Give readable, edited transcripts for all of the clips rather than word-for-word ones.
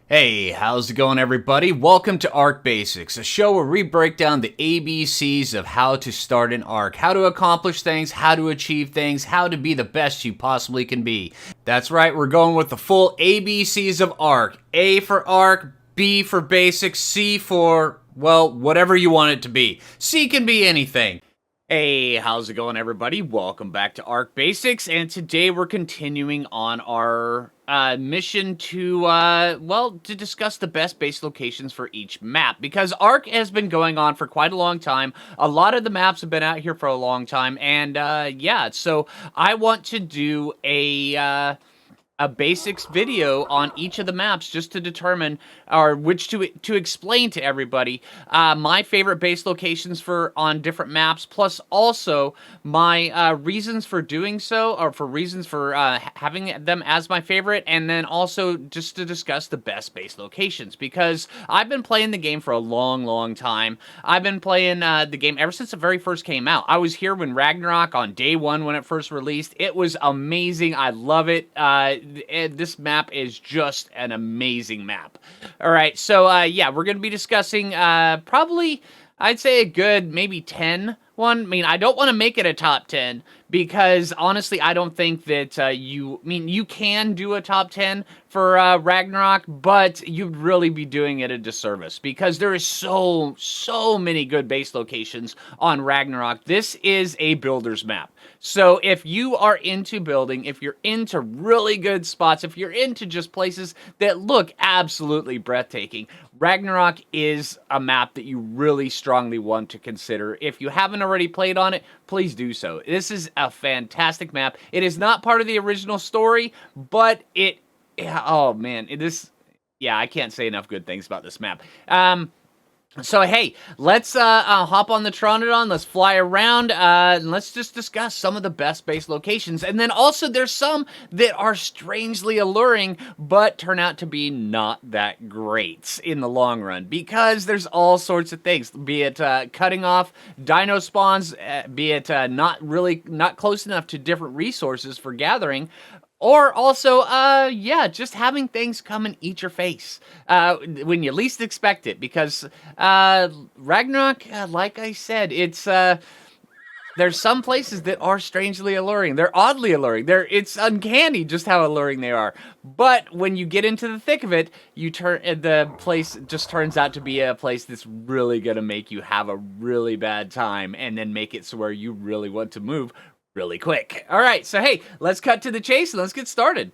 Hey, how's it going, everybody? Welcome to Arc Basics, a show where we break down the ABCs of how to start an arc, how to accomplish things, how to achieve things, how to be the best you possibly can be. That's right, we're going with the full ABCs of arc. A for arc, B for basics, C for, well, whatever you want it to be. C can be anything. Hey, how's it going, everybody? Welcome back to Arc Basics, and today we're continuing on our mission to, to discuss the best base locations for each map, because Arc has been going on for quite a long time. A lot of the maps have been out here for a long time, and, yeah, so I want to do a basics video on each of the maps just to determine or which to explain to everybody my favorite base locations for on different maps, plus also my reasons for doing so, or for reasons for having them as my favorite, and then also just to discuss the best base locations, because I've been playing the game for a long time. I've been playing the game ever since it very first came out. I was here when Ragnarok on day one when it first released. It was amazing. I love it. This map is just an amazing map. All right, so yeah, we're going to be discussing probably, I'd say a good maybe 10 one. I mean, I don't want to make it a top 10 because honestly, I don't think that you can do a top 10 for Ragnarok, but you'd really be doing it a disservice because there is so many good base locations on Ragnarok. This is a builder's map. So if you are into building, if you're into really good spots, if you're into just places that look absolutely breathtaking, Ragnarok is a map that you really strongly want to consider. If you haven't already played on it, please do so. This is a fantastic map. It is not part of the original story, but oh man, yeah, I can't say enough good things about this map. So hey, let's hop on the Tronodon, let's fly around, and let's just discuss some of the best base locations. And then also there's some that are strangely alluring, but turn out to be not that great in the long run, because there's all sorts of things, be it cutting off dino spawns, be it not close enough to different resources for gathering, or also, yeah, just having things come and eat your face when you least expect it. Because Ragnarok, like I said, there's some places that are strangely alluring. They're oddly alluring. It's uncanny just how alluring they are. But when you get into the thick of it, the place just turns out to be a place that's really gonna make you have a really bad time, and then make it so where you really want to move really quick. All right, so hey, let's cut to the chase and let's get started.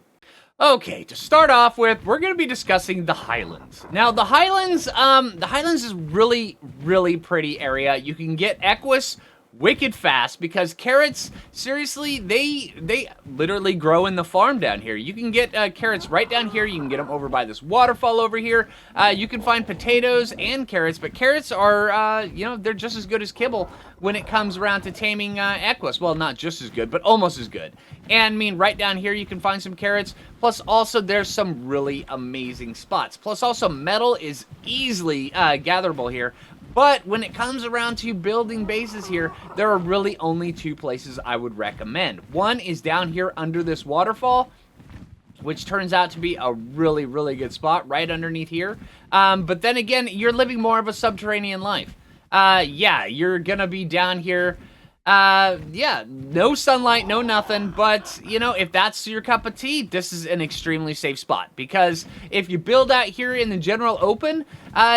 Okay, to start off with, we're going to be discussing the highlands. Now, the highlands is really pretty area. You can get Equus wicked fast because carrots, seriously, they literally grow in the farm down here. You can get carrots right down here. You can get them over by this waterfall over here. You can find potatoes and carrots, but carrots are, they're just as good as kibble when it comes around to taming Equus. Well, not just as good, but almost as good. And I mean, right down here you can find some carrots. Plus also there's some really amazing spots. Plus also metal is easily gatherable here. But when it comes around to building bases here, there are really only two places I would recommend. One is down here under this waterfall, which turns out to be a really good spot right underneath here. But then again, you're living more of a subterranean life. Yeah, you're gonna be down here. Yeah, no sunlight, no nothing, but, if that's your cup of tea, this is an extremely safe spot, because if you build out here in the general open,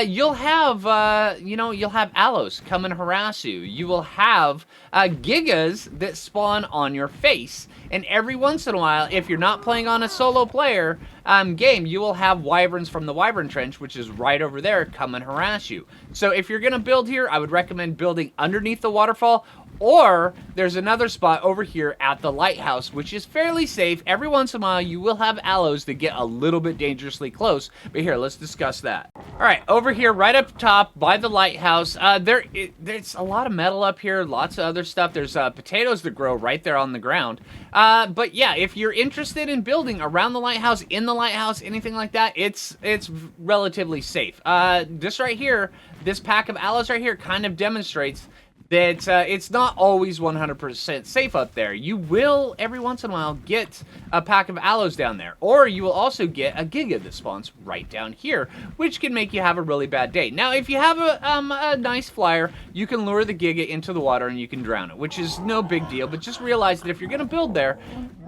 you'll have aloes come and harass you. You will have, gigas that spawn on your face, and every once in a while, if you're not playing on a solo player, game, you will have wyverns from the wyvern trench, which is right over there, come and harass you. So if you're gonna build here, I would recommend building underneath the waterfall, or there's another spot over here at the lighthouse, which is fairly safe. Every once in a while, you will have aloes that get a little bit dangerously close. But here, let's discuss that. All right, over here, right up top by the lighthouse, there's a lot of metal up here, lots of other stuff. There's potatoes that grow right there on the ground. But yeah, if you're interested in building around the lighthouse, in the lighthouse, anything like that, it's relatively safe. This right here, this pack of aloes right here kind of demonstrates that it's not always 100% safe up there. You will, every once in a while, get a pack of aloes down there. Or you will also get a giga that spawns right down here, which can make you have a really bad day. Now, if you have a nice flyer, you can lure the giga into the water and you can drown it, which is no big deal. But just realize that if you're going to build there,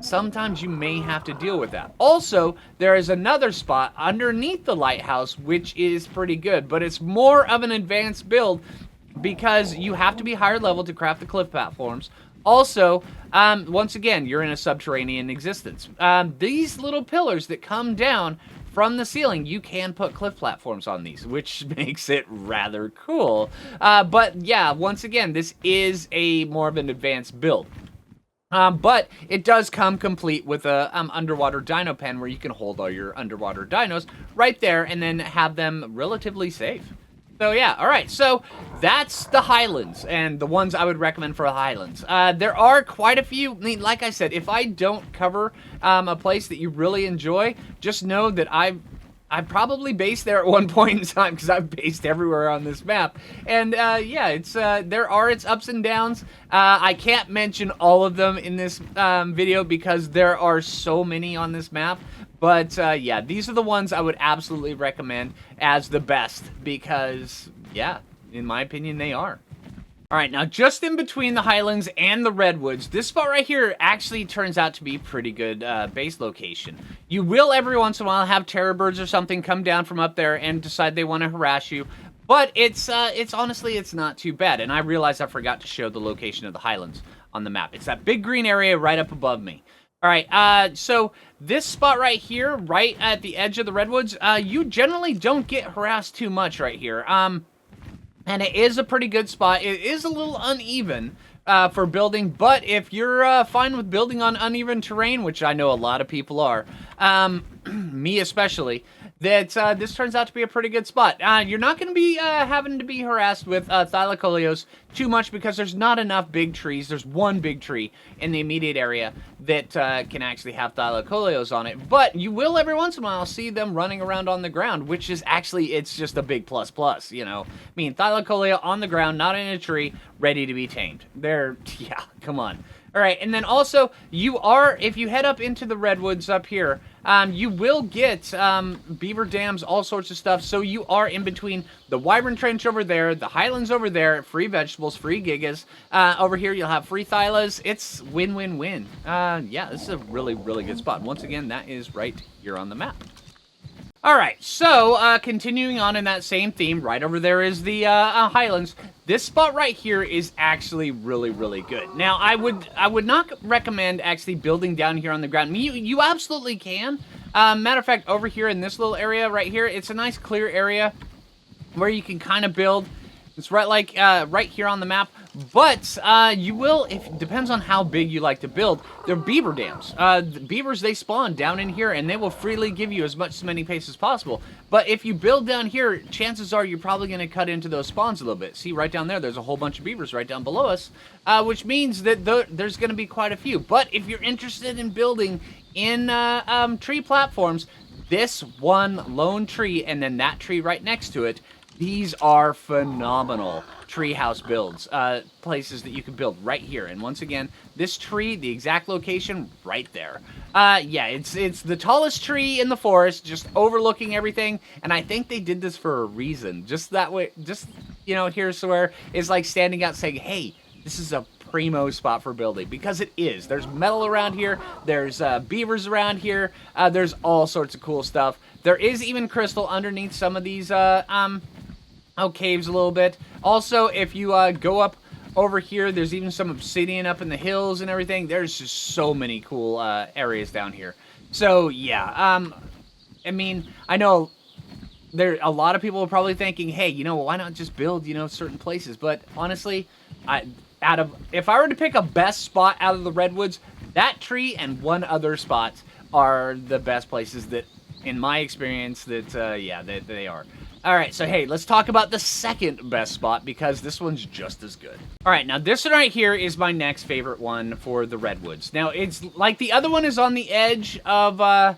sometimes you may have to deal with that. Also, there is another spot underneath the lighthouse, which is pretty good. But it's more of an advanced build, because you have to be higher level to craft the cliff platforms. Also, once again, you're in a subterranean existence. These little pillars that come down from the ceiling, you can put cliff platforms on these, which makes it rather cool. But yeah, once again, this is a more of an advanced build. But it does come complete with a underwater dino pen where you can hold all your underwater dinos right there and then have them relatively safe. So yeah, all right, so that's the highlands, and the ones I would recommend for the highlands. There are quite a few. I mean, like I said, if I don't cover a place that you really enjoy, just know that I probably based there at one point in time, because I've based everywhere on this map. And yeah, it's there are its ups and downs. I can't mention all of them in this video because there are so many on this map. But yeah, these are the ones I would absolutely recommend as the best because, yeah, in my opinion, they are. All right, now just in between the highlands and the redwoods, this spot right here actually turns out to be pretty good base location. You will every once in a while have terror birds or something come down from up there and decide they want to harass you. But it's honestly, it's not too bad. And I realized I forgot to show the location of the highlands on the map. It's that big green area right up above me. All right, so this spot right here, right at the edge of the redwoods, you generally don't get harassed too much right here. And it is a pretty good spot. It is a little uneven for building, but if you're fine with building on uneven terrain, which I know a lot of people are, me especially, that this turns out to be a pretty good spot. You're not going to be having to be harassed with thylacoleos too much because there's not enough big trees. There's one big tree in the immediate area that can actually have thylacoleos on it. But you will every once in a while see them running around on the ground, which is actually, it's just a big plus plus, you know. I mean, thylacoleo on the ground, not in a tree, ready to be tamed. They're, yeah, come on. All right, and then also, you are, if you head up into the redwoods up here, you will get beaver dams, all sorts of stuff. So you are in between the wyvern trench over there, the highlands over there, free vegetables, free gigas. Over here, you'll have free thylas. It's win-win-win. Yeah, this is a really, really good spot. Once again, that is right here on the map. All right, so continuing on in that same theme, right over there is the highlands. This spot right here is actually really, really good. Now, I would not recommend actually building down here on the ground. You absolutely can. Matter of fact, over here in this little area right here, it's a nice clear area where you can kind of build. It's right here on the map. But you will, depends on how big you like to build, they're beaver dams. The beavers, they spawn down in here, and they will freely give you as many pace as possible. But if you build down here, chances are you're probably going to cut into those spawns a little bit. See, right down there's a whole bunch of beavers right down below us, which means that there's going to be quite a few. But if you're interested in building in tree platforms, this one lone tree, and then that tree right next to it, these are phenomenal treehouse builds, places that you can build right here. And once again, this tree, the exact location, right there. Yeah, it's the tallest tree in the forest, just overlooking everything. And I think they did this for a reason. Just that way, just, you know, here's where it's like standing out saying, hey, this is a primo spot for building, because it is. There's metal around here. There's beavers around here. There's all sorts of cool stuff. There is even crystal underneath some of these caves a little bit. Also, if you go up over here, there's even some obsidian up in the hills and everything. There's just so many cool areas down here. So yeah, I mean, I know a lot of people are probably thinking, hey, you know, why not just build, you know, certain places? But honestly, if I were to pick a best spot out of the redwoods, that tree and one other spot are the best places that, in my experience, that yeah, they are. All right, so hey, let's talk about the second best spot, because this one's just as good. All right, now this one right here is my next favorite one for the redwoods. Now, it's like the other one is on the edge of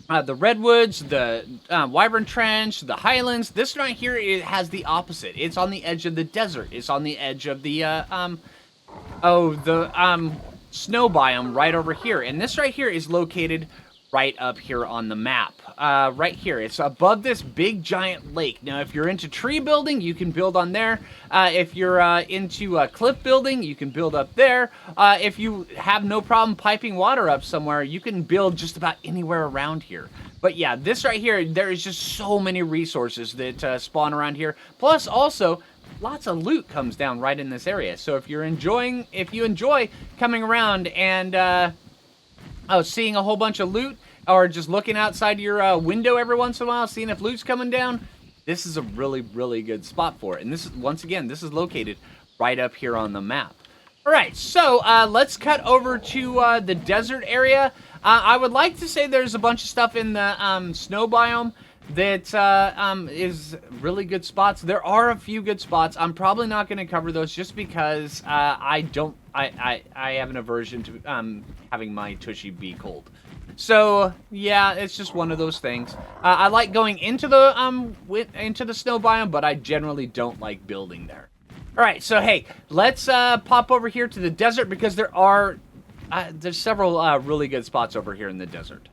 the Redwoods, the Wyvern Trench, the Highlands. This right here, it has the opposite. It's on the edge of the desert. It's on the edge of the snow biome right over here. And this right here is located right up here on the map. Right here. It's above this big giant lake. Now, if you're into tree building, you can build on there. If you're into cliff building, you can build up there. If you have no problem piping water up somewhere, you can build just about anywhere around here. But yeah, this right here, there is just so many resources that spawn around here. Plus, also, lots of loot comes down right in this area. So if you enjoy coming around and seeing a whole bunch of loot, or just looking outside your window every once in a while, seeing if loot's coming down, this is a really, really good spot for it. And this is, once again, this is located right up here on the map. All right, so let's cut over to the desert area. I would like to say there's a bunch of stuff in the snow biome that is really good spots. There are a few good spots. I'm probably not going to cover those just because I have an aversion to having my tushy be cold. So yeah, it's just one of those things. I like going into the snow biome, but I generally don't like building there. All right, so hey, let's pop over here to the desert because there's several really good spots over here in the desert.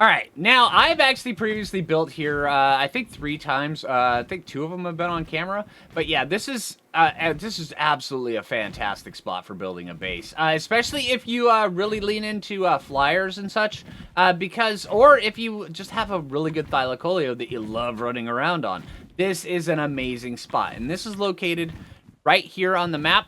All right, now I've actually previously built here, I think 3 times. I think 2 of them have been on camera. But yeah, this is absolutely a fantastic spot for building a base, especially if you really lean into flyers and such, or if you just have a really good thylacoleo that you love running around on. This is an amazing spot, and this is located right here on the map.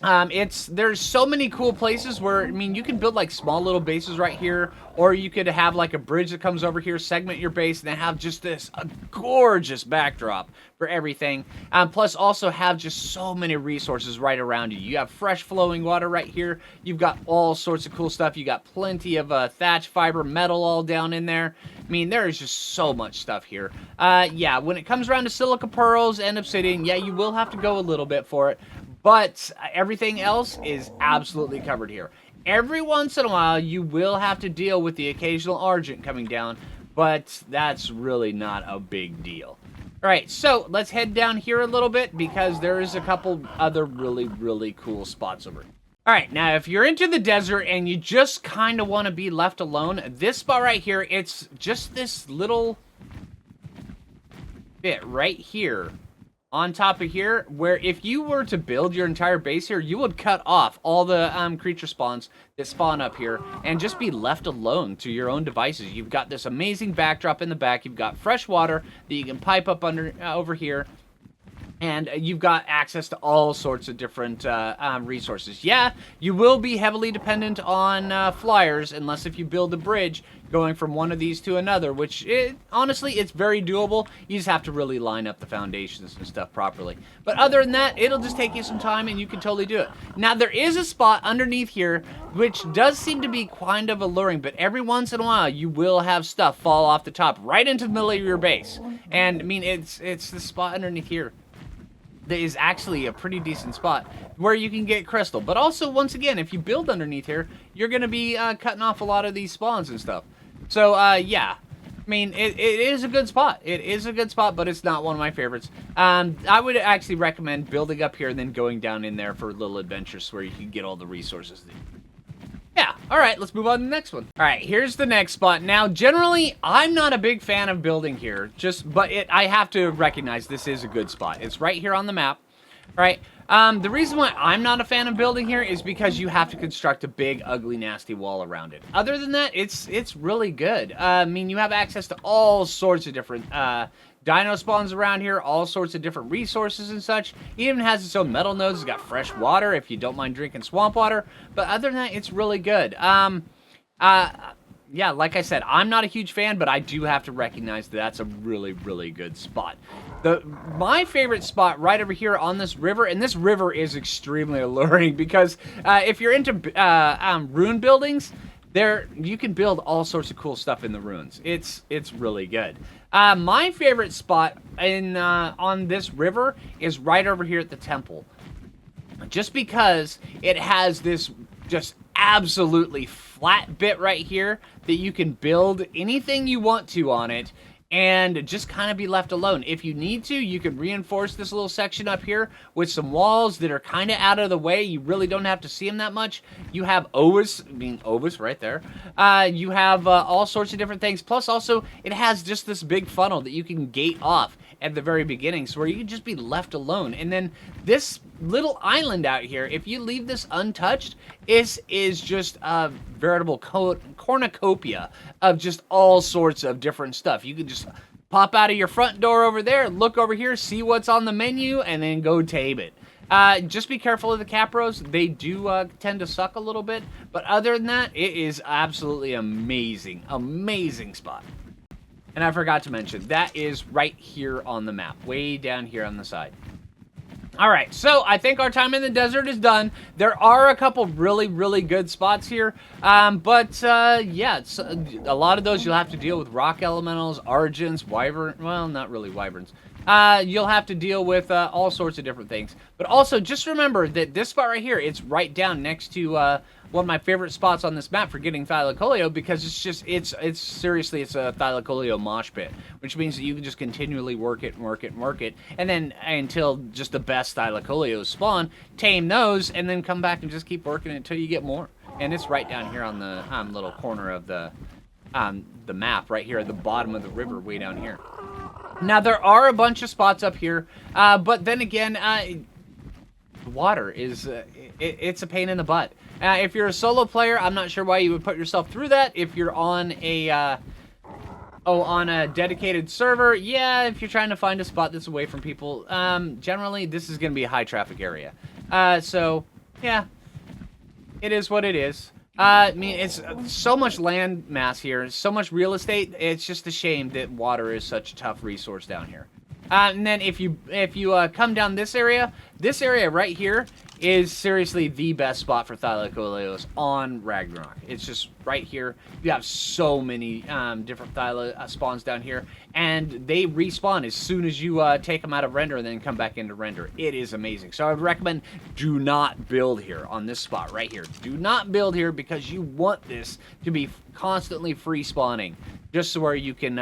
There's so many cool places where, I mean, you can build like small little bases right here, or you could have like a bridge that comes over here, segment your base, and then have just this gorgeous backdrop for everything. Plus also have just so many resources right around you. You have fresh flowing water right here. You've got all sorts of cool stuff. You got plenty of thatch fiber, metal all down in there. I mean, there is just so much stuff here. Yeah, when it comes around to silica pearls and obsidian, yeah, you will have to go a little bit for it. But everything else is absolutely covered here. Every once in a while, you will have to deal with the occasional argent coming down, but that's really not a big deal. All right, so let's head down here a little bit because there is a couple other really, really cool spots over here. All right, now if you're into the desert and you just kind of want to be left alone, this spot right here, it's just this little bit right here on top of here, where if you were to build your entire base here, you would cut off all the creature spawns that spawn up here and just be left alone to your own devices. You've got this amazing backdrop in the back. You've got fresh water that you can pipe up under over here. And you've got access to all sorts of different resources. Yeah, you will be heavily dependent on flyers, unless if you build a bridge going from one of these to another, which, honestly, it's very doable. You just have to really line up the foundations and stuff properly. But other than that, it'll just take you some time, and you can totally do it. Now, there is a spot underneath here, which does seem to be kind of alluring, but every once in a while, you will have stuff fall off the top right into the middle of your base. And, I mean, it's the spot underneath here that is actually a pretty decent spot where you can get crystal. But also, once again, if you build underneath here, you're going to be cutting off a lot of these spawns and stuff. So, yeah. I mean, it is a good spot. It is a good spot, but it's not one of my favorites. I would actually recommend building up here and then going down in there for little adventures where you can get all the resources that you need. Yeah, all right, let's move on to the next one. All right, here's the next spot. Now, generally, I'm not a big fan of building here, but I have to recognize this is a good spot. It's right here on the map, all right? The reason why I'm not a fan of building here is because you have to construct a big, ugly, nasty wall around it. Other than that, it's really good. I mean, you have access to all sorts of different dino spawns around here, all sorts of different resources and such. It even has its own metal nodes. It's got fresh water if you don't mind drinking swamp water. But other than that, it's really good. Yeah, like I said, I'm not a huge fan, but I do have to recognize that that's a really, really good spot. My favorite spot right over here on this river, and this river is extremely alluring because if you're into rune buildings, you can build all sorts of cool stuff in the ruins. It's really good. My favorite spot on this river is right over here at the temple. Just because it has this just absolutely flat bit right here that you can build anything you want to on it and just kind of be left alone. If you need to, you can reinforce this little section up here with some walls that are kind of out of the way. You really don't have to see them that much. You have oasis right there. You have all sorts of different things. Plus, also, it has just this big funnel that you can gate off at the very beginning, so where you can just be left alone. And then this little island out here, if you leave this untouched, is just a veritable cornucopia of just all sorts of different stuff. You can just pop out of your front door over there, look over here, see what's on the menu, and then go tame it. Just be careful of the capros. They do tend to suck a little bit, but other than that, it is absolutely amazing. Amazing spot. And I forgot to mention, that is right here on the map, way down here on the side. All right, so I think our time in the desert is done. There are a couple really, really good spots here, but yeah, a lot of those you'll have to deal with rock elementals, argents, wyvern, well, not really wyverns. You'll have to deal with all sorts of different things. But also, just remember that this spot right here, it's right down next to one of my favorite spots on this map for getting Thylacoleo, because it's seriously, it's a Thylacoleo mosh pit, which means that you can just continually work it, and then until just the best Thylacoleos spawn, tame those, and then come back and just keep working it until you get more. And it's right down here on the little corner of the map, right here at the bottom of the river, way down here. Now, there are a bunch of spots up here, but then again, water is, it's a pain in the butt. If you're a solo player, I'm not sure why you would put yourself through that. If you're on a, on a dedicated server, yeah, if you're trying to find a spot that's away from people, generally, this is going to be a high traffic area. So, yeah, it is what it is. I mean, it's so much land mass here, so much real estate, it's just a shame that water is such a tough resource down here. And then if you come down this area right here is seriously the best spot for Thylacoleos on Ragnarok. It's just right here. You have so many different Thyla spawns down here, and they respawn as soon as you take them out of render and then come back into render. It is amazing. So I would recommend do not build here on this spot right here. Do not build here, because you want this to be constantly free spawning, just so where you can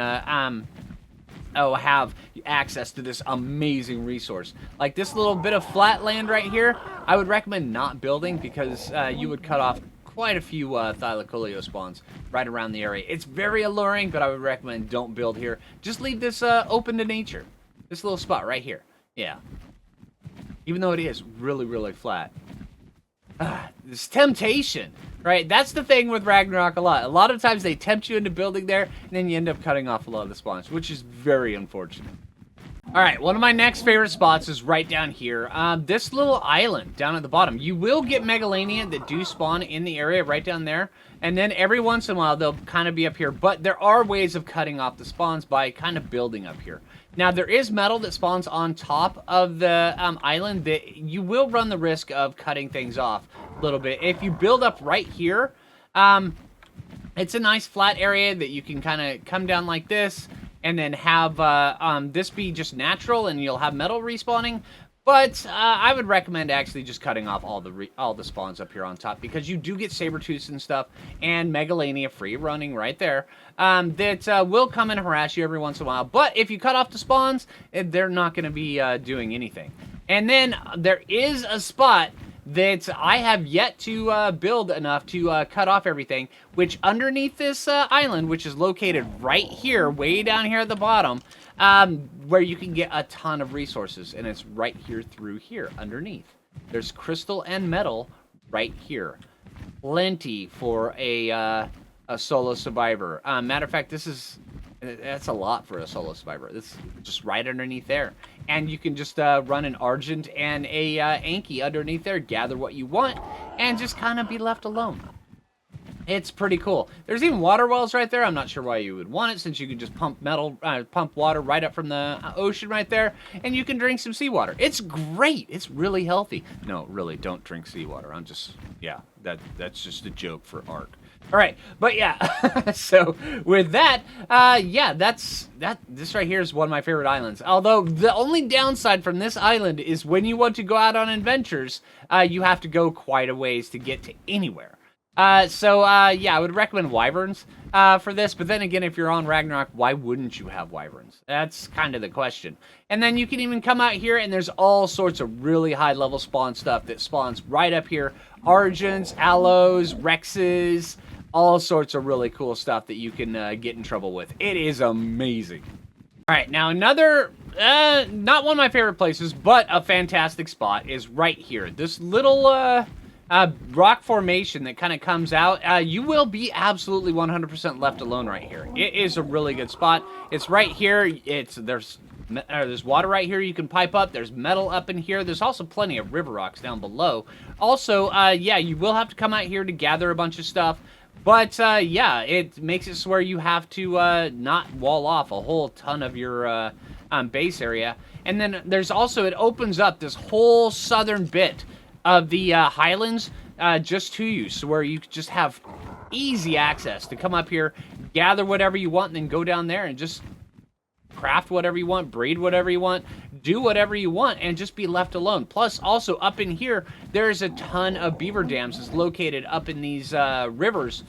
have access to this amazing resource. Like this little bit of flat land right here, I would recommend not building, because you would cut off quite a few Thylacoleo spawns right around the area. It's very alluring, but I would recommend don't build here. Just leave this open to nature. This little spot right here. Yeah. Even though it is really, really flat. This temptation, right? That's the thing with Ragnarok a lot. A lot of times they tempt you into building there, and then you end up cutting off a lot of the spawns, which is very unfortunate. All right, one of my next favorite spots is right down here. This little island down at the bottom. You will get Megalania that do spawn in the area right down there, and then every once in a while they'll kind of be up here. But there are ways of cutting off the spawns by kind of building up here. Now, there is metal that spawns on top of the island that you will run the risk of cutting things off a little bit. If you build up right here, it's a nice flat area that you can kind of come down like this and then have this be just natural, and you'll have metal respawning. But I would recommend actually just cutting off all the spawns up here on top, because you do get Sabertooths and stuff, and Megalania free running right there, that will come and harass you every once in a while. But if you cut off the spawns, they're not going to be doing anything. And then there is a spot that I have yet to build enough to cut off everything, which underneath this island, which is located right here, way down here at the bottom, where you can get a ton of resources, and it's right here through here underneath. There's crystal and metal right here. Plenty for a solo survivor. Matter of fact, that's a lot for a solo survivor. This is just right underneath there. And you can just run an Argent and a Anki underneath there, gather what you want, and just kind of be left alone. It's pretty cool. There's even water wells right there. I'm not sure why you would want it, since you can just pump water right up from the ocean right there, and you can drink some seawater. It's great. It's really healthy. No, really, don't drink seawater. Yeah, that's just a joke for Ark. All right, but yeah, so with that, yeah, this right here is one of my favorite islands. Although the only downside from this island is when you want to go out on adventures, you have to go quite a ways to get to anywhere. Yeah, I would recommend wyverns for this. But then again, if you're on Ragnarok, why wouldn't you have wyverns? That's kind of the question. And then you can even come out here, and there's all sorts of really high-level spawn stuff that spawns right up here. Origins, Aloes, Rexes, all sorts of really cool stuff that you can get in trouble with. It is amazing. All right, now another, not one of my favorite places, but a fantastic spot is right here. This little rock formation that kind of comes out, you will be absolutely 100% left alone right here. It is a really good spot. It's right here. There's water right here you can pipe up. There's metal up in here. There's also plenty of river rocks down below. Also, yeah, you will have to come out here to gather a bunch of stuff. But, yeah, it makes it so where you have to not wall off a whole ton of your base area. And then there's also, it opens up this whole southern bit of the highlands just to you. So where you just have easy access to come up here, gather whatever you want, and then go down there and just craft whatever you want, breed whatever you want, do whatever you want, and just be left alone. Plus, also up in here, there's a ton of beaver dams that's located up in these rivers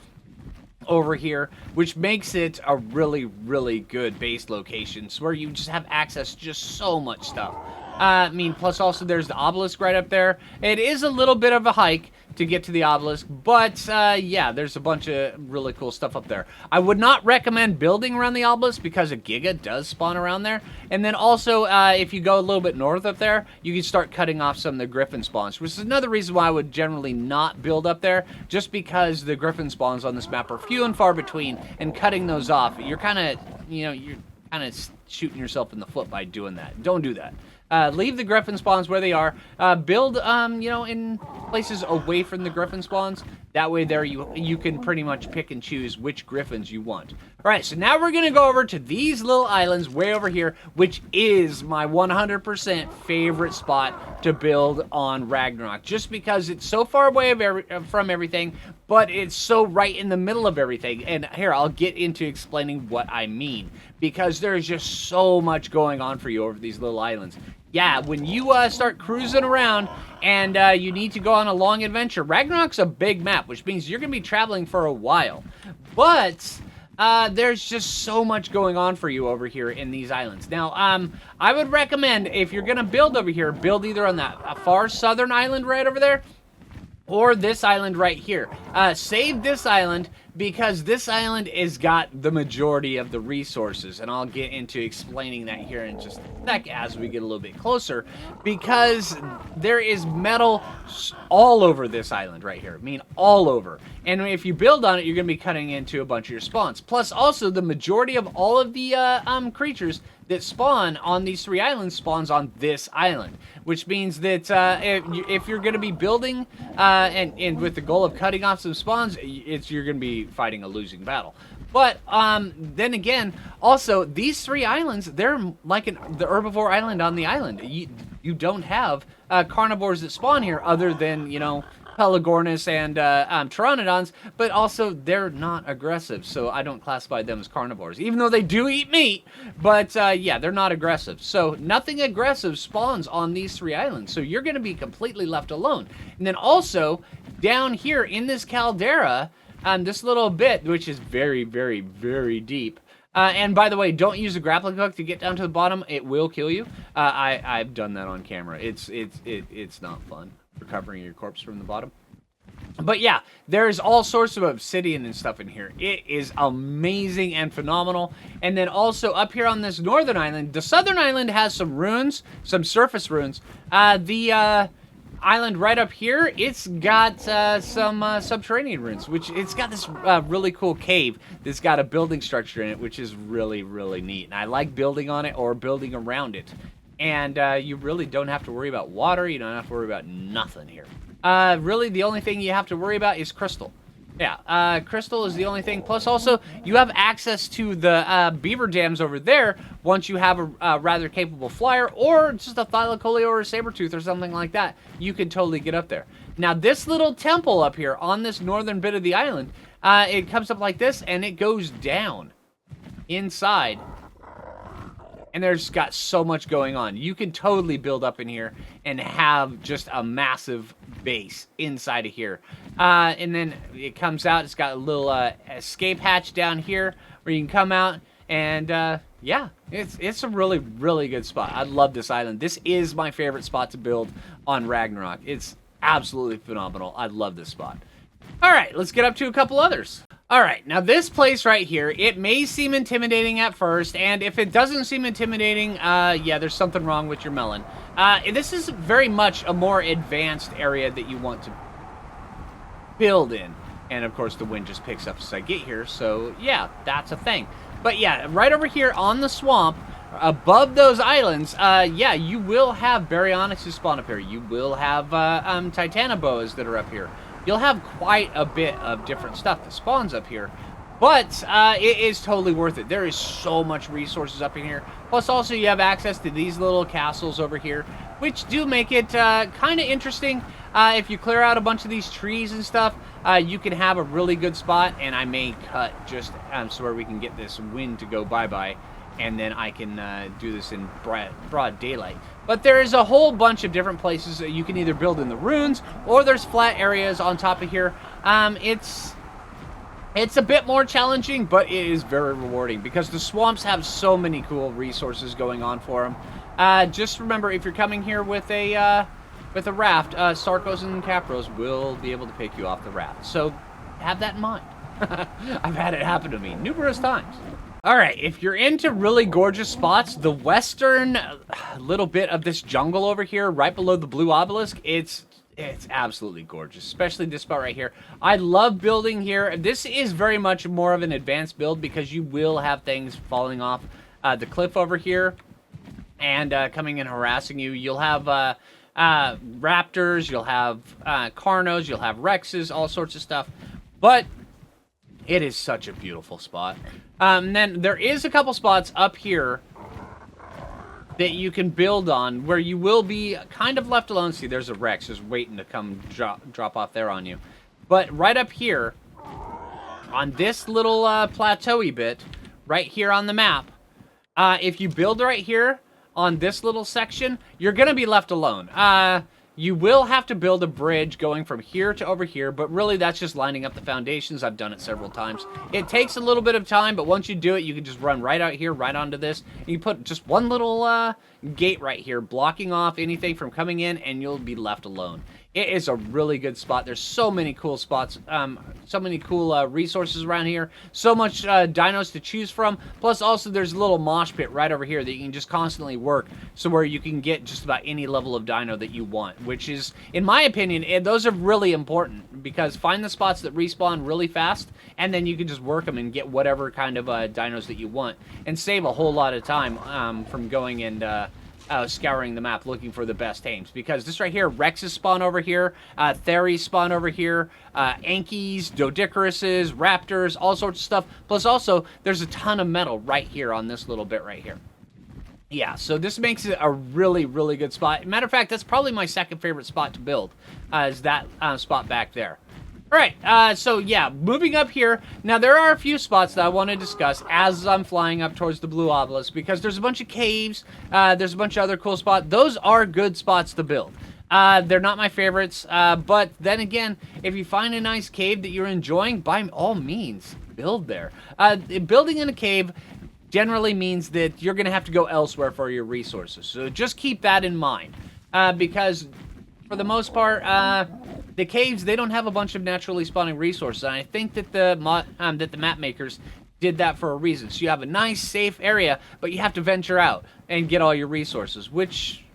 over here, which makes it a really, really good base location. So where you just have access to just so much stuff. I mean, plus also there's the obelisk right up there. It is a little bit of a hike to get to the obelisk, but yeah, there's a bunch of really cool stuff up there. I would not recommend building around the obelisk because a giga does spawn around there. And then also, if you go a little bit north up there, you can start cutting off some of the griffin spawns, which is another reason why I would generally not build up there, just because the griffin spawns on this map are few and far between, and cutting those off, you're kind of, you know, you're kind of shooting yourself in the foot by doing that. Don't do that. Leave the griffin spawns where they are. Build, you know, in places away from the griffin spawns. That way there you can pretty much pick and choose which griffins you want. All right, so now we're going to go over to these little islands way over here, which is my 100% favorite spot to build on Ragnarok. Just because it's so far away from everything, but it's so right in the middle of everything. And here, I'll get into explaining what I mean, because there's just so much going on for you over these little islands. Yeah, when you start cruising around and you need to go on a long adventure, Ragnarok's a big map, which means you're going to be traveling for a while. But there's just so much going on for you over here in these islands. Now, I would recommend, if you're going to build over here, build either on that far southern island right over there, or this island right here. Save this island because this island has got the majority of the resources, and I'll get into explaining that here in just a sec as we get a little bit closer, because there is metal all over this island right here. I mean, all over. And if you build on it, you're going to be cutting into a bunch of your spawns. Plus, also, the majority of all of the creatures that spawn on these three islands spawns on this island, which means that if you're going to be building and with the goal of cutting off some spawns, you're going to be fighting a losing battle. But then again, also these three islands, they're like the herbivore island on the island. You don't have carnivores that spawn here other than, you know, Pelagornis and Pteranodons, but also they're not aggressive, so I don't classify them as carnivores, even though they do eat meat, but yeah, they're not aggressive. So nothing aggressive spawns on these three islands, so you're going to be completely left alone. And then also, down here in this caldera, this little bit, which is very, very, very deep, and by the way, don't use a grappling hook to get down to the bottom. It will kill you. I've done that on camera. It's not fun recovering your corpse from the bottom. But yeah, there's all sorts of obsidian and stuff in here. It is amazing and phenomenal. And then also up here on this northern island, the southern island has some ruins, some surface ruins. The island right up here, it's got some subterranean ruins, which it's got this really cool cave that's got a building structure in it, which is really, really neat. And I like building on it or building around it. And you really don't have to worry about water. You don't have to worry about nothing here. Really, the only thing you have to worry about is crystal. Yeah, crystal is the only thing. Plus, also, you have access to the beaver dams over there once you have a rather capable flyer, or just a thylacoleo or a saber-tooth or something like that. You can totally get up there. Now, this little temple up here on this northern bit of the island, it comes up like this, and it goes down inside And there's got so much going on. You can totally build up in here and have just a massive base inside of here. And then it comes out. It's got a little escape hatch down here where you can come out. And yeah, it's a really, really good spot. I love this island. This is my favorite spot to build on Ragnarok. It's absolutely phenomenal. I love this spot. All right, let's get up to a couple others. All right, now this place right here, it may seem intimidating at first, and if it doesn't seem intimidating, yeah, there's something wrong with your melon. This is very much a more advanced area that you want to build in. And of course, the wind just picks up as I get here, so yeah, that's a thing. But yeah, right over here on the swamp, above those islands, yeah, you will have baryonyx who spawn up here. You will have titanoboas that are up here. You'll have quite a bit of different stuff that spawns up here, but it is totally worth it. There is so much resources up in here. Plus, also, you have access to these little castles over here, which do make it kind of interesting. If you clear out a bunch of these trees and stuff, you can have a really good spot, and I may cut just so where we can get this wind to go bye-bye, and then I can do this in broad daylight. But there is a whole bunch of different places that you can either build in the ruins, or there's flat areas on top of here. It's a bit more challenging, but it is very rewarding because the swamps have so many cool resources going on for them. Just remember, if you're coming here with a raft, Sarkos and Capros will be able to pick you off the raft. So have that in mind. I've had it happen to me numerous times. All right, if you're into really gorgeous spots, the western little bit of this jungle over here, right below the blue obelisk, it's absolutely gorgeous, especially this spot right here. I love building here. This is very much more of an advanced build because you will have things falling off the cliff over here and coming and harassing you. You'll have raptors, you'll have carnos, you'll have rexes, all sorts of stuff. But it is such a beautiful spot. Then there is a couple spots up here that you can build on where you will be kind of left alone. See, there's a Rex just waiting to come drop off there on you. But right up here, on this little plateau-y bit, right here on the map, if you build right here on this little section, you're going to be left alone. You will have to build a bridge going from here to over here, but really that's just lining up the foundations. I've done it several times. It takes a little bit of time, but once you do it, you can just run right out here, right onto this. You put just one little gate right here, blocking off anything from coming in, and you'll be left alone. It is a really good spot. There's so many cool spots, so many cool resources around here, so much dinos to choose from. Plus, also, there's a little mosh pit right over here that you can just constantly work, so where you can get just about any level of dino that you want, which is, in my opinion, those are really important, because find the spots that respawn really fast, and then you can just work them and get whatever kind of dinos that you want, and save a whole lot of time from going and scouring the map looking for the best tames, because this right here, Rexes spawn over here, Theries spawn over here, Ankies, Doedicurises, Raptors, all sorts of stuff. Plus also, there's a ton of metal right here on this little bit right here. Yeah, so this makes it a really, really good spot. Matter of fact, that's probably my second favorite spot to build, is that spot back there. All right, so yeah, moving up here. Now, there are a few spots that I want to discuss as I'm flying up towards the blue obelisk, because there's a bunch of caves, there's a bunch of other cool spots. Those are good spots to build. They're not my favorites, but then again, if you find a nice cave that you're enjoying, by all means, build there. Building in a cave generally means that you're going to have to go elsewhere for your resources, so just keep that in mind, because for the most part, the caves, they don't have a bunch of naturally spawning resources, and I think that the map makers did that for a reason. So you have a nice, safe area, but you have to venture out and get all your resources, which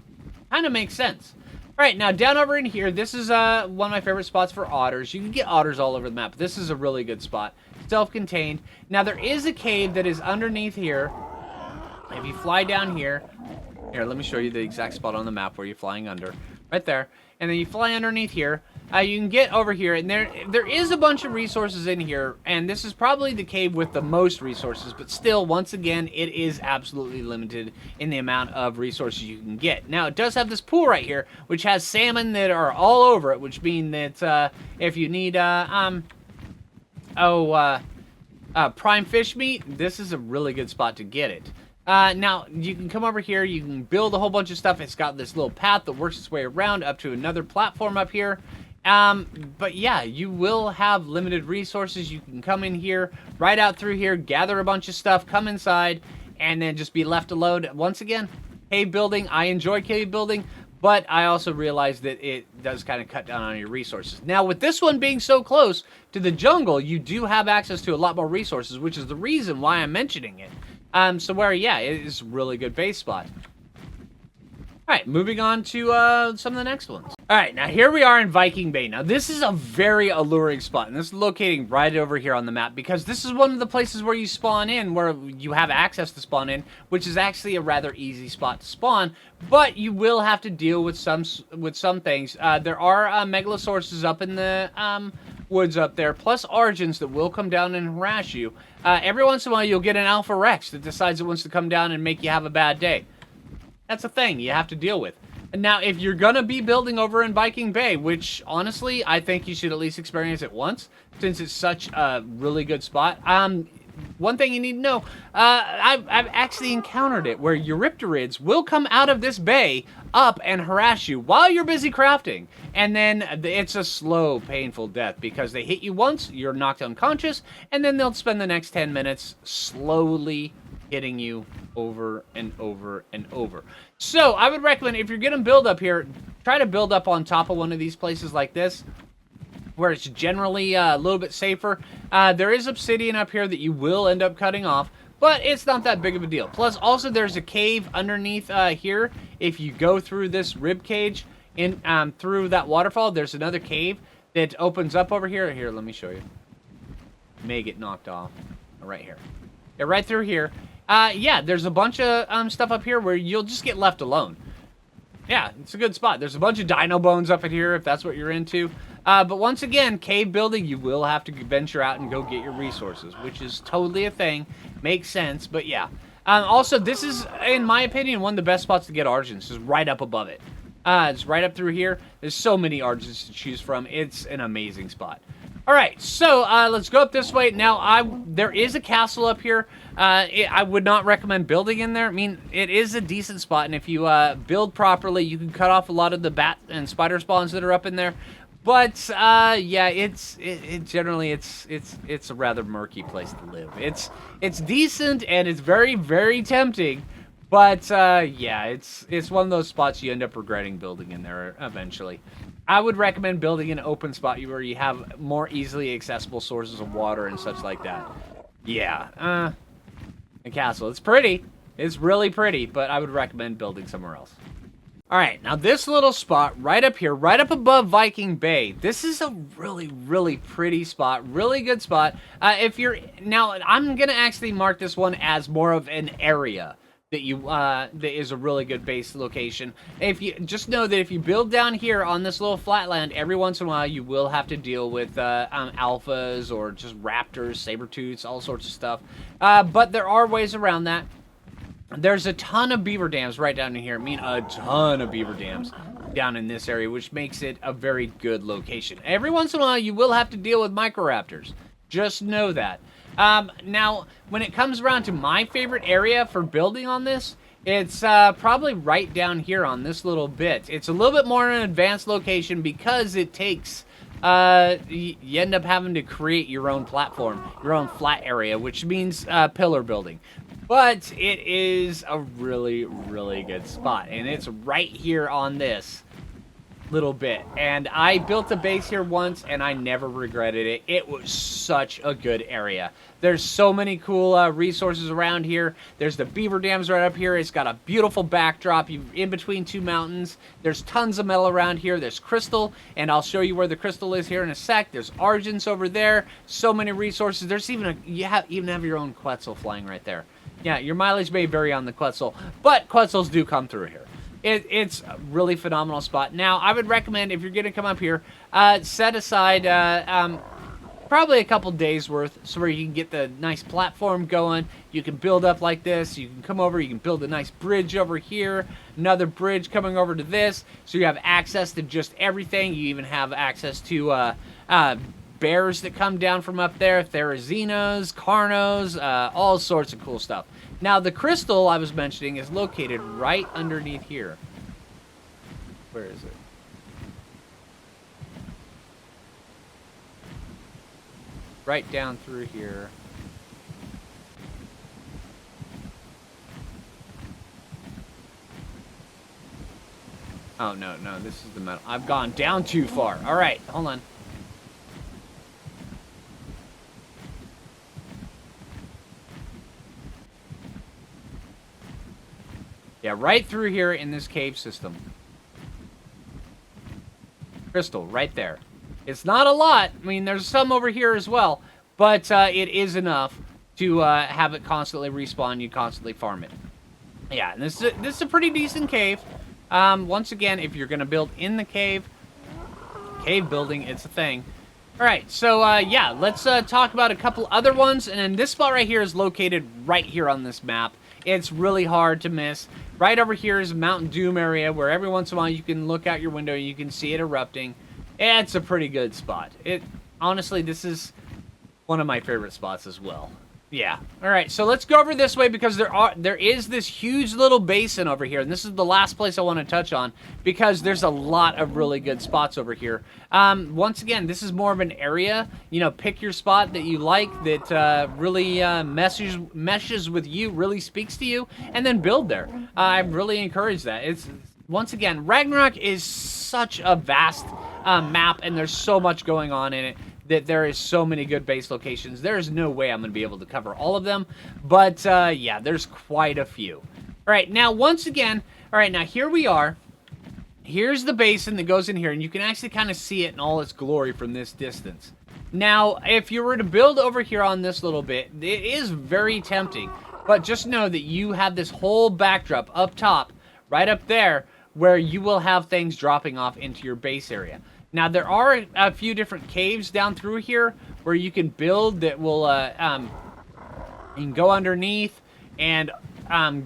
kind of makes sense. All right, now down over in here, this is one of my favorite spots for otters. You can get otters all over the map. This is a really good spot. Self-contained. Now, there is a cave that is underneath here. If you fly down here, let me show you the exact spot on the map where you're flying under. Right there. And then you fly underneath here. You can get over here, and there is a bunch of resources in here, and this is probably the cave with the most resources, but still, once again, it is absolutely limited in the amount of resources you can get. Now, it does have this pool right here, which has salmon that are all over it, which means that if you need prime fish meat, this is a really good spot to get it. Now, you can come over here, you can build a whole bunch of stuff. It's got this little path that works its way around up to another platform up here. But yeah, you will have limited resources. You can come in here, right out through here, gather a bunch of stuff, come inside, and then just be left alone. Once again, cave building. I enjoy cave building, but I also realize that it does kind of cut down on your resources. Now, with this one being so close to the jungle, you do have access to a lot more resources, which is the reason why I'm mentioning it. So where, yeah, it is a really good base spot. All right, moving on to some of the next ones. All right, now here we are in Viking Bay. Now, this is a very alluring spot, and this is locating right over here on the map, because this is one of the places where you spawn in, where you have access to spawn in, which is actually a rather easy spot to spawn, but you will have to deal with some things. There are megalosauruses up in the woods up there, plus Argents that will come down and harass you. Every once in a while, you'll get an Alpha Rex that decides it wants to come down and make you have a bad day. That's a thing you have to deal with. Now, if you're going to be building over in Viking Bay, which, honestly, I think you should at least experience it once, since it's such a really good spot. One thing you need to know, I've actually encountered it, where Eurypterids will come out of this bay up and harass you while you're busy crafting. And then it's a slow, painful death, because they hit you once, you're knocked unconscious, and then they'll spend the next 10 minutes slowly hitting you over and over and over. So I would recommend, if you're going to build up here, try to build up on top of one of these places like this, where it's generally a little bit safer. There is obsidian up here that you will end up cutting off, but it's not that big of a deal. Plus, also, there's a cave underneath here. If you go through this rib cage in through that waterfall, there's another cave that opens up over here. Here, let me show you. May get knocked off. Right here. Yeah, right through here. Yeah, there's a bunch of stuff up here where you'll just get left alone. Yeah, it's a good spot. There's a bunch of dino bones up in here if that's what you're into. But once again, cave building, you will have to venture out and go get your resources, which is totally a thing. Makes sense, but yeah. Also, this is, in my opinion, one of the best spots to get Argents, is right up above it. It's right up through here. There's so many Argents to choose from. It's an amazing spot. All right, so let's go up this way. Now, there is a castle up here. I would not recommend building in there. I mean, it is a decent spot, and if you build properly, you can cut off a lot of the bat and spider spawns that are up in there. But yeah, it's generally a rather murky place to live. It's decent and it's very, very tempting. But yeah, it's one of those spots you end up regretting building in there eventually. I would recommend building an open spot where you have more easily accessible sources of water and such like that. Yeah, a castle. It's pretty. It's really pretty, but I would recommend building somewhere else. All right, now this little spot right up here, right up above Viking Bay, this is a really, really pretty spot, really good spot. Now, I'm going to actually mark this one as more of an area that is a really good base location. If you just know that if you build down here on this little flatland, every once in a while you will have to deal with alphas or just raptors, saber-tooths, all sorts of stuff. But there are ways around that. There's a ton of beaver dams right down in here. I mean, a ton of beaver dams down in this area, which makes it a very good location. Every once in a while, you will have to deal with microraptors. Just know that. Now, when it comes around to my favorite area for building on this, it's probably right down here on this little bit. It's a little bit more an advanced location because it takes... you end up having to create your own platform, your own flat area, which means pillar building. But it is a really, really good spot. And it's right here on this little bit. And I built a base here once, and I never regretted it. It was such a good area. There's so many cool resources around here. There's the beaver dams right up here. It's got a beautiful backdrop in between two mountains. There's tons of metal around here. There's crystal, and I'll show you where the crystal is here in a sec. There's Argents over there. So many resources. There's even you even have your own Quetzal flying right there. Yeah, your mileage may vary on the Quetzal, but Quetzals do come through here. It's a really phenomenal spot. Now, I would recommend, if you're going to come up here, set aside probably a couple days worth so where you can get the nice platform going. You can build up like this. You can come over. You can build a nice bridge over here. Another bridge coming over to this. So you have access to just everything. You even have access to bears that come down from up there, Therazinos, Carnos, all sorts of cool stuff. Now, the crystal I was mentioning is located right underneath here. Where is it? Right down through here. Oh, no, this is the metal. I've gone down too far. All right, hold on. Yeah, right through here in this cave system. Crystal, right there. It's not a lot. I mean, there's some over here as well, but it is enough to have it constantly respawn. You constantly farm it. Yeah, and this is a pretty decent cave. Once again, if you're going to build in the cave building, it's a thing. All right, so yeah, let's talk about a couple other ones. And then this spot right here is located right here on this map. It's really hard to miss. Right over here is Mountain Doom area, where every once in a while you can look out your window and you can see it erupting. It's a pretty good spot. Honestly, this is one of my favorite spots as well. Yeah. All right, so let's go over this way because there is this huge little basin over here, and this is the last place I want to touch on because there's a lot of really good spots over here. Once again, this is more of an area. You know, pick your spot that you like, that really meshes with you, really speaks to you, and then build there. I really encourage that. Once again, Ragnarok is such a vast map, and there's so much going on in it, that there is so many good base locations. There's no way I'm going to be able to cover all of them. But, yeah, there's quite a few. All right, now, once again, all right, now here we are. Here's the basin that goes in here, and you can actually kind of see it in all its glory from this distance. Now, if you were to build over here on this little bit, it is very tempting. But just know that you have this whole backdrop up top, right up there, where you will have things dropping off into your base area. Now, there are a few different caves down through here where you can build that will, you can go underneath and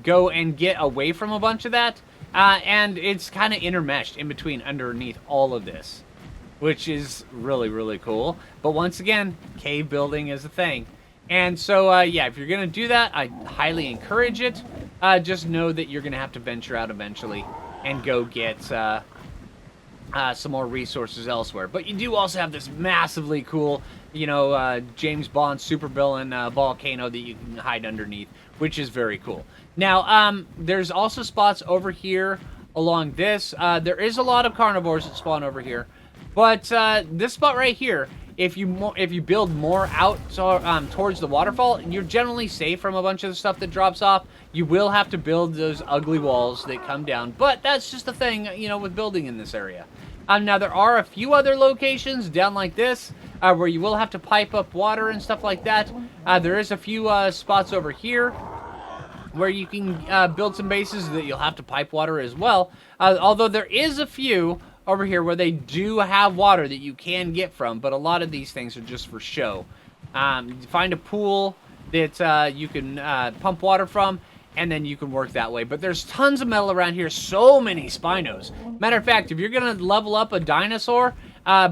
go and get away from a bunch of that. And it's kind of intermeshed in between underneath all of this, which is really, really cool. But once again, cave building is a thing. And so, yeah, if you're going to do that, I highly encourage it. Just know that you're going to have to venture out eventually and go get some more resources elsewhere. But you do also have this massively cool, you know, James Bond supervillain volcano that you can hide underneath, which is very cool. Now, there's also spots over here along this. There is a lot of carnivores that spawn over here. But this spot right here, if you build more out towards the waterfall, you're generally safe from a bunch of the stuff that drops off. You will have to build those ugly walls that come down, but that's just the thing, you know, with building in this area. Now, there are a few other locations down like this where you will have to pipe up water and stuff like that. There is a few spots over here where you can build some bases that you'll have to pipe water as well. Although there is a few over here where they do have water that you can get from, but a lot of these things are just for show. Find a pool that you can pump water from, and then you can work that way. But there's tons of metal around here, so many Spinos. Matter of fact, if you're going to level up a dinosaur,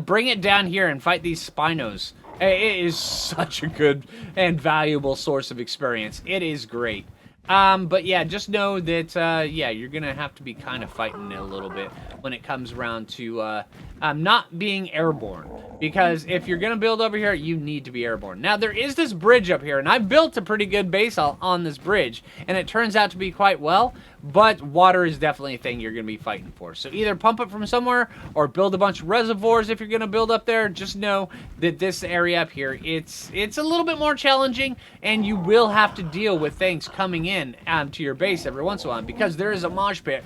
bring it down here and fight these Spinos. It is such a good and valuable source of experience. It is great. But yeah, just know that, yeah, you're going to have to be kind of fighting it a little bit when it comes around to not being airborne. Because if you're going to build over here, you need to be airborne. Now, there is this bridge up here, and I've built a pretty good base on this bridge, and it turns out to be quite well, but water is definitely a thing you're going to be fighting for. So either pump it from somewhere or build a bunch of reservoirs if you're going to build up there. Just know that this area up here, it's a little bit more challenging, and you will have to deal with things coming in to your base every once in a while, because there is a mosh pit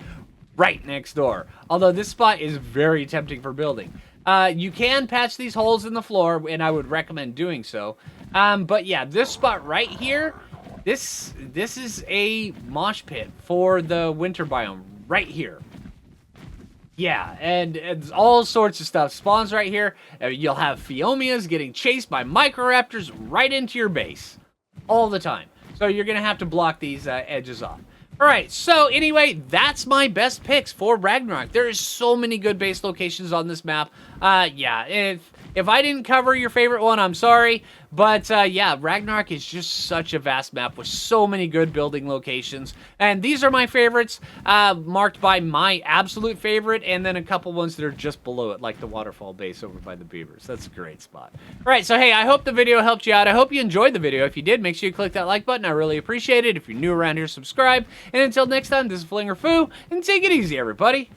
right next door. Although this spot is very tempting for building. You can patch these holes in the floor, and I would recommend doing so. But yeah, this spot right here, this is a mosh pit for the winter biome right here. Yeah, and it's all sorts of stuff spawns right here. You'll have Phiomias getting chased by Microraptors right into your base all the time. So you're going to have to block these edges off. Alright, so anyway, that's my best picks for Ragnarok. There is so many good base locations on this map. Yeah, If I didn't cover your favorite one, I'm sorry. But yeah, Ragnarok is just such a vast map with so many good building locations. And these are my favorites, marked by my absolute favorite, and then a couple ones that are just below it, like the waterfall base over by the beavers. That's a great spot. All right, so hey, I hope the video helped you out. I hope you enjoyed the video. If you did, make sure you click that like button. I really appreciate it. If you're new around here, subscribe. And until next time, this is Phlinger Phoo, and take it easy, everybody.